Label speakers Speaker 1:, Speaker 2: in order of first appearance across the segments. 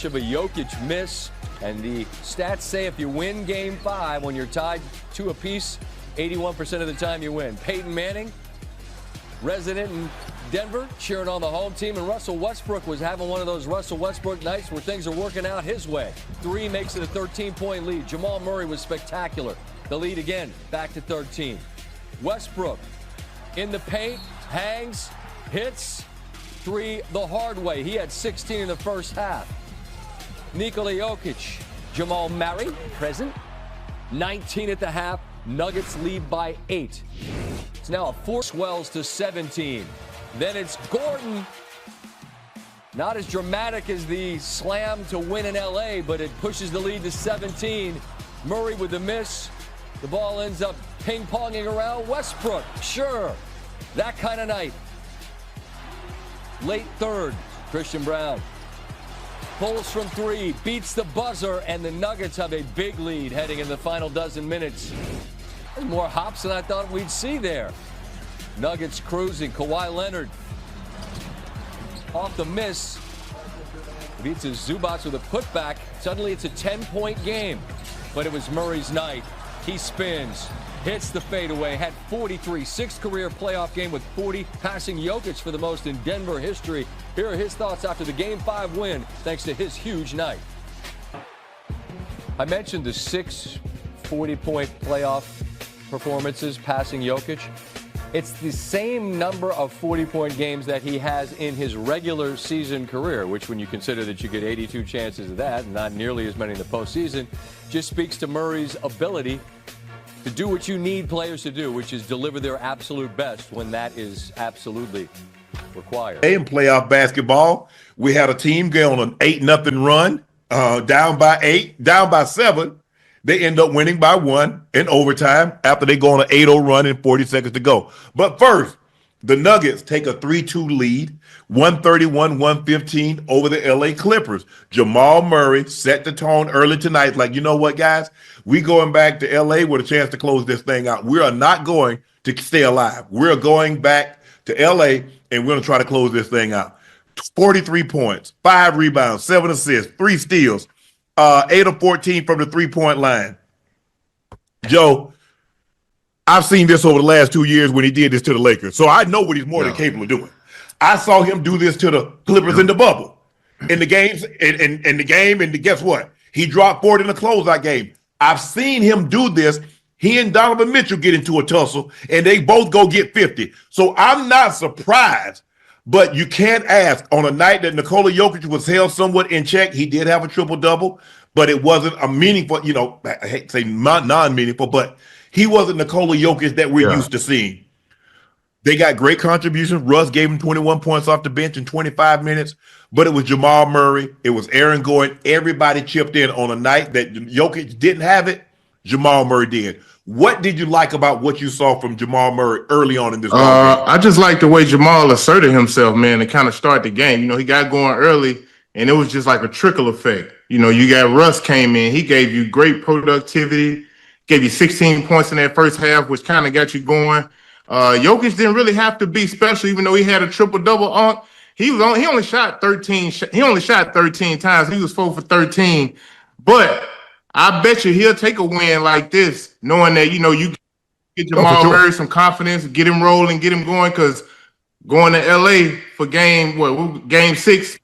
Speaker 1: flash of a Jokic miss. And the stats say if you win Game 5 when you're tied 2 apiece, 81% of the time you win. Peyton Manning, resident in Denver, cheering on the home team. And Russell Westbrook was having one of those Russell Westbrook nights where things are working out his way. 3 makes it a 13-point lead. Jamal Murray was spectacular. The lead again, back to 13. Westbrook in the paint, hangs, hits, 3 the hard way. He had 16 in the first half. Nikola Jokic, Jamal Murray, present, 19 at the half. Nuggets lead by 8. It's now a 4, swells to 17. Then it's Gordon. Not as dramatic as the slam to win in LA, but it pushes the lead to 17. Murray with the miss. The ball ends up ping-ponging around Westbrook. Sure, that kind of night. Late third, Christian Brown pulls from 3, beats the buzzer, and the Nuggets have a big lead heading in the final dozen minutes. There's more hops than I thought we'd see there. Nuggets cruising. Kawhi Leonard off the miss. Beats his Zubats with a putback. Suddenly it's a 10-point game. But it was Murray's night. He spins, hits the fadeaway, had 43, 6th career playoff game with 40, passing Jokic for the most in Denver history. Here are his thoughts after the Game 5 win, thanks to his huge night. I mentioned the 6 40-point playoff performances passing Jokic. It's the same number of 40-point games that he has in his regular season career, which when you consider that you get 82 chances of that, and not nearly as many in the postseason, just speaks to Murray's ability to do what you need players to do, which is deliver their absolute best when that is absolutely required.
Speaker 2: In playoff basketball, we had a team go on an 8-0 run, down by 8, down by 7. They end up winning by 1 in overtime after they go on an 8-0 run in 40 seconds to go. But first, the Nuggets take a 3-2 lead, 131-115 over the LA Clippers. Jamal Murray set the tone early tonight. Like, you know what, guys? We going back to LA with a chance to close this thing out. We are not going to stay alive. We're going back to LA, and we're going to try to close this thing out. 43 points, 5 rebounds, 7 assists, 3 steals, 8 of 14 from the 3-point line. Joe, I've seen this over the last 2 years when he did this to the Lakers, so I know what he's more than capable of doing. I saw him do this to the Clippers in the bubble, in the games, in the game, and guess what? He dropped 40 in the closeout game. I've seen him do this. He and Donovan Mitchell get into a tussle, and they both go get 50. So I'm not surprised, but you can't ask on a night that Nikola Jokic was held somewhat in check. He did have a triple-double, but it wasn't a meaningful, I hate to say non-meaningful, but he wasn't Nikola Jokic that we're used to seeing. They got great contributions. Russ gave him 21 points off the bench in 25 minutes, but it was Jamal Murray. It was Aaron Gordon. Everybody chipped in on a night that Jokic didn't have it. Jamal Murray did. What did you like about what you saw from Jamal Murray early on in this game?
Speaker 3: I just like the way Jamal asserted himself, man, to kind of start the game. He got going early, and it was just like a trickle effect. You got Russ came in. He gave you great productivity, gave you 16 points in that first half, which kind of got you going. Jokic didn't really have to be special, even though he had a triple-double on. He only shot 13. He only shot 13 times. He was 4 for 13. But I bet you he'll take a win like this, knowing that, you get Jamal Murray some confidence, get him rolling, get him going, because going to LA for game 6,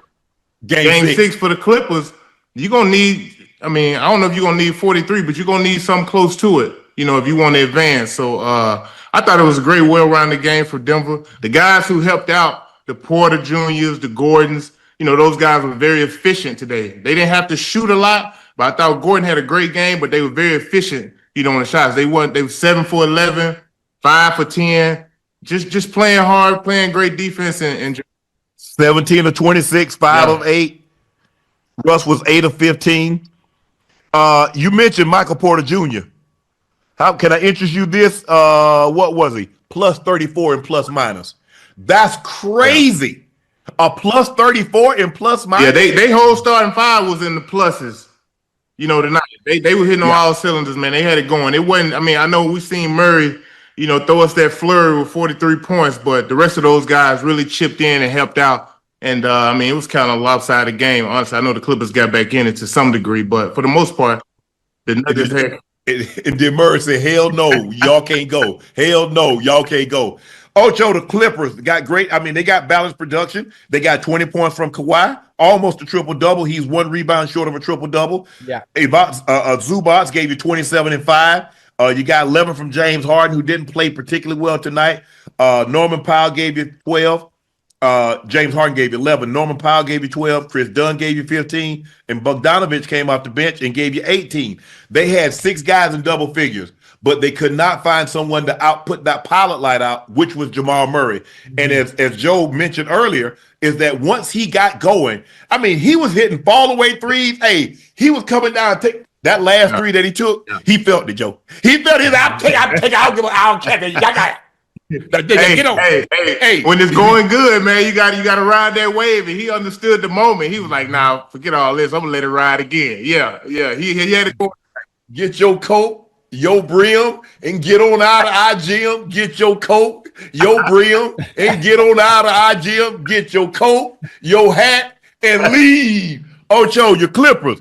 Speaker 3: game 6 for the Clippers, you're going to need, I don't know if you're going to need 43, but you're going to need something close to it, if you want to advance. So I thought it was a great, well-rounded game for Denver. The guys who helped out, the Porter Juniors, the Gordons, those guys were very efficient today. They didn't have to shoot a lot, but I thought Gordon had a great game, but they were very efficient, on the shots. They were 7 for 11, 5 for 10, just playing hard, playing great defense, and
Speaker 2: 17 of 26, 5 of 8. Russ was 8 of 15. You mentioned Michael Porter Jr. How can I interest you this? What was he? Plus 34 and plus minus. That's crazy. A plus 34 and plus minus.
Speaker 3: Yeah, they whole starting 5 was in the pluses. Tonight they were hitting on all cylinders, man. They had it going. It wasn't. I know we seen Murray, throw us that flurry with 43 points, but the rest of those guys really chipped in and helped out And I mean, it was kind of a lopsided game. Honestly, I know the Clippers got back in it to some degree, but for the most part, the Nuggets had.
Speaker 2: And then Murray said, hell no, y'all can't go. Hell no, y'all can't go. Ocho, the Clippers got great. I mean, they got balanced production. They got 20 points from Kawhi, almost a triple-double. He's 1 rebound short of a triple-double.
Speaker 4: Yeah.
Speaker 2: Zubats gave you 27 and 5. You got 11 from James Harden, who didn't play particularly well tonight. Norman Powell gave you 12. James Harden gave you 11. Norman Powell gave you 12. Chris Dunn gave you 15. And Bogdanovich came off the bench and gave you 18. They had 6 guys in double figures, but they could not find someone to output that pilot light out, which was Jamal Murray. And as Joe mentioned earlier, is that once he got going, I mean, he was hitting fall away threes. Hey, he was coming down and take that last three that he took. He felt it, Joe. He felt his. I'll don't care. You got
Speaker 3: Hey, when it's going good, man, you got to ride that wave. And he understood the moment. He was like, "Nah, forget all this. I'm gonna let it ride again." Yeah. He had to go.
Speaker 2: Get your coat, your brim, and get on out of our gym. Get your coat, your brim, and get on out of our gym. Get your coat, your hat, and leave. Ocho, your Clippers.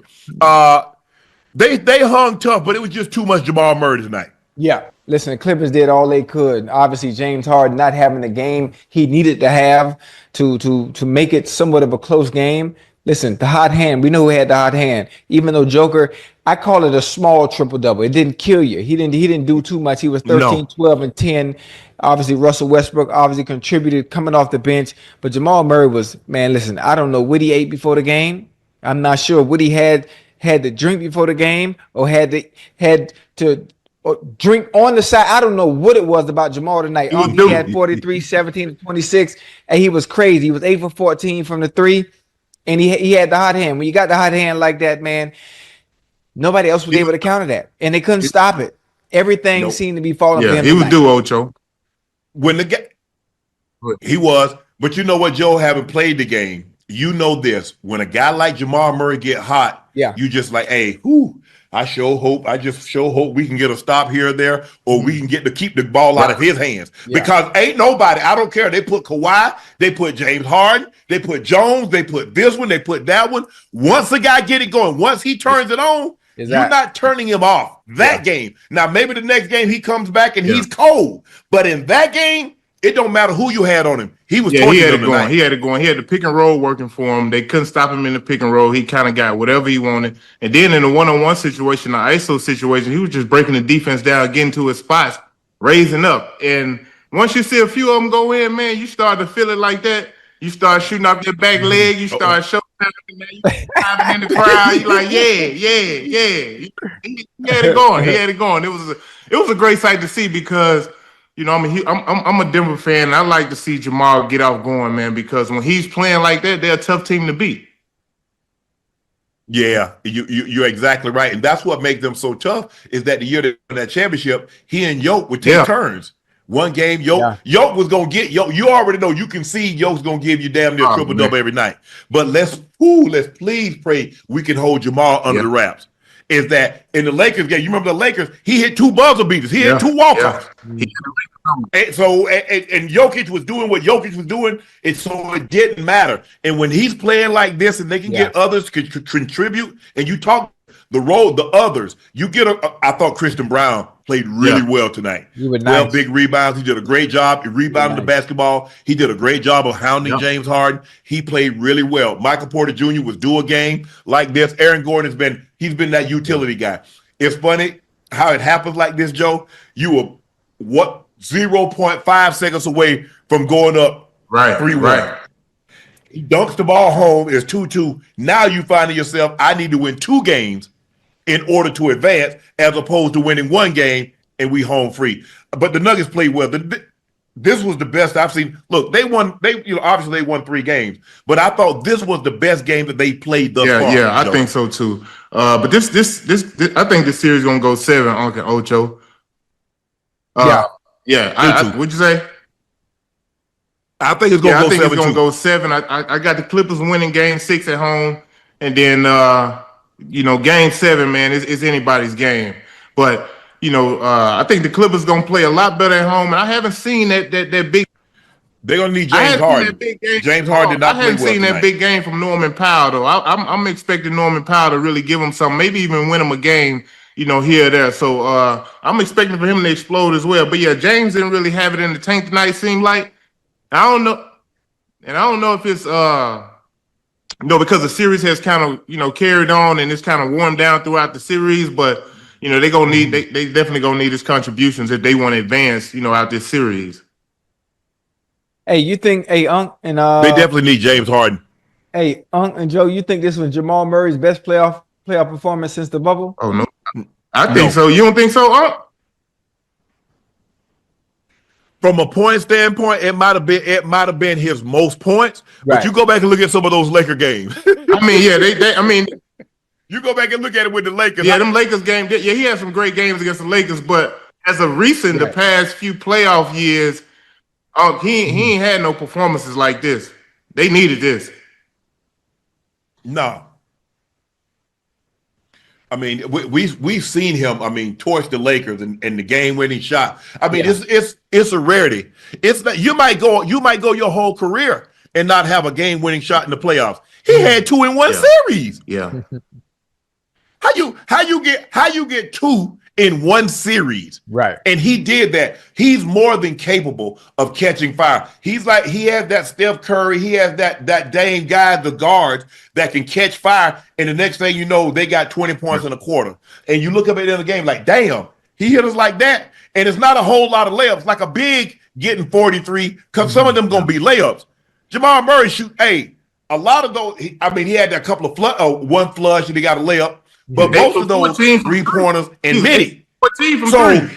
Speaker 2: They hung tough, but it was just too much Jamal Murray tonight.
Speaker 4: Yeah. Listen, the Clippers did all they could. Obviously, James Harden not having the game he needed to have to make it somewhat of a close game. Listen, the hot hand, we know who had the hot hand. Even though Joker, I call it a small triple-double. It didn't kill you. He didn't do too much. He was 13, 12, and 10. Obviously, Russell Westbrook obviously contributed coming off the bench. But Jamal Murray was, man, listen, I don't know what he ate before the game. I'm not sure what he had to drink before the game or had to drink on the side. I don't know what it was about Jamal tonight. He had 43, 17, 26, and he was crazy. He was 8 for 14 from the 3, and he had the hot hand. When you got the hot hand like that, man, nobody else was able to counter that, and they couldn't stop it. Everything seemed to be falling for him.
Speaker 3: He was due, Ocho.
Speaker 2: When the game, he was. But you know what, Joe, having played the game, you know this. When a guy like Jamal Murray get hot, you just like, hey, I just show hope we can get a stop here or there, or we can get to keep the ball out of his hands. Because ain't nobody, I don't care. They put Kawhi, they put James Harden, they put Jones, they put this one, they put that one. Once the guy get it going, once he turns it on, you're not turning him off that game. Now, maybe the next game he comes back and he's cold. But in that game, it don't matter who you had on him. He was
Speaker 3: he had it going. He had it going. He had the pick and roll working for him. They couldn't stop him in the pick and roll. He kind of got whatever he wanted. And then in the one-on-one situation, the ISO situation, he was just breaking the defense down, getting to his spots, raising up. And once you see a few of them go in, man, you start to feel it like that. You start shooting off your back leg. You start showing up, man. You in the crowd. You like, yeah. He had it going. He had it going. It was a great sight to see because. You know, I mean, I'm a Denver fan, and I like to see Jamal get off going, man, because when he's playing like that, they're a tough team to beat.
Speaker 2: Yeah, you're exactly right, and that's what makes them so tough. Is that the year that that championship, he and Yoke would take turns. One game, Yoke was gonna get Yoke. You already know. You can see Yoke's gonna give you damn near triple double every night. But let's please pray we can hold Jamal under the wraps. Is that in the Lakers game? You remember the Lakers? He hit 2 buzzer beaters. He hit 2 walk-offs. And so and Jokic was doing what Jokic was doing, and so it didn't matter. And when he's playing like this, and they can get others to contribute, and you talk the others, you get I thought Christian Brown played really well tonight. 12 big rebounds. He did a great job. He rebounded the basketball. He did a great job of hounding James Harden. He played really well. Michael Porter Jr. was due a game like this. Aaron Gordon he's been that utility guy. It's funny how it happens like this, Joe. You were 0.5 seconds away from going up 3-1. Right. He dunks the ball home. It's 2-2. Now you find yourself, I need to win 2 games in order to advance, as opposed to winning 1 game and we home free. But the Nuggets played well. This was the best I've seen. Look, they won. Obviously they won 3 games, but I thought this was the best game that they played thus far.
Speaker 3: Yeah, I think so too. But this I think this series is gonna go 7. Okay, Ocho. What'd you say?
Speaker 2: I think it's gonna go 7.
Speaker 3: I think it's gonna go 7. I got the Clippers winning Game 6 at home, and then Game 7, man, is anybody's game. But I think the Clippers gonna play a lot better at home, and I haven't seen that big.
Speaker 2: They're gonna need
Speaker 3: I
Speaker 2: James
Speaker 3: hadn't seen
Speaker 2: Harden.
Speaker 3: that big game.
Speaker 2: James Harden did not
Speaker 3: I
Speaker 2: play
Speaker 3: hadn't
Speaker 2: well
Speaker 3: seen
Speaker 2: tonight.
Speaker 3: that big game from Norman Powell though. I'm expecting Norman Powell to really give him something, maybe even win him a game, here or there. So I'm expecting for him to explode as well. But yeah, James didn't really have it in the tank tonight. Seemed like I don't know, and I don't know if it's because the series has kind of carried on and it's kind of warmed down throughout the series, but. They gonna need they definitely gonna need his contributions if they want to advance, out this series.
Speaker 4: Hey, you think Unc and
Speaker 2: They definitely need James Harden.
Speaker 4: Hey, Unc and Joe, you think this was Jamal Murray's best playoff performance since the bubble?
Speaker 3: Oh no, I think so. You don't think so, Unc?
Speaker 2: From a point standpoint, it might have been his most points.
Speaker 4: Right.
Speaker 2: But you go back and look at some of those Laker games.
Speaker 3: I mean, yeah,
Speaker 2: you go back and look at it with the Lakers.
Speaker 3: Yeah, them Lakers games. Yeah, he had some great games against the Lakers, but as of recent, the past few playoff years, he ain't had no performances like this. They needed this.
Speaker 2: No. I mean, we've seen him. I mean, torch the Lakers and the game-winning shot. I mean, it's a rarity. It's not, you might go your whole career and not have a game-winning shot in the playoffs. He had 2 in one series.
Speaker 3: Yeah.
Speaker 2: How you get 2 in one series?
Speaker 4: Right.
Speaker 2: And he did that. He's more than capable of catching fire. He has that Steph Curry. He has that Dame guy, the guards that can catch fire. And the next thing you know, they got 20 points in a quarter. And you look up at the end of the game like, damn, he hit us like that. And it's not a whole lot of layups, like a big getting 43, because some of them going to be layups. Jamal Murray a lot of those. He had a couple of one flush and he got a layup. But most of those 3-pointers and many.
Speaker 3: From
Speaker 2: so
Speaker 3: three.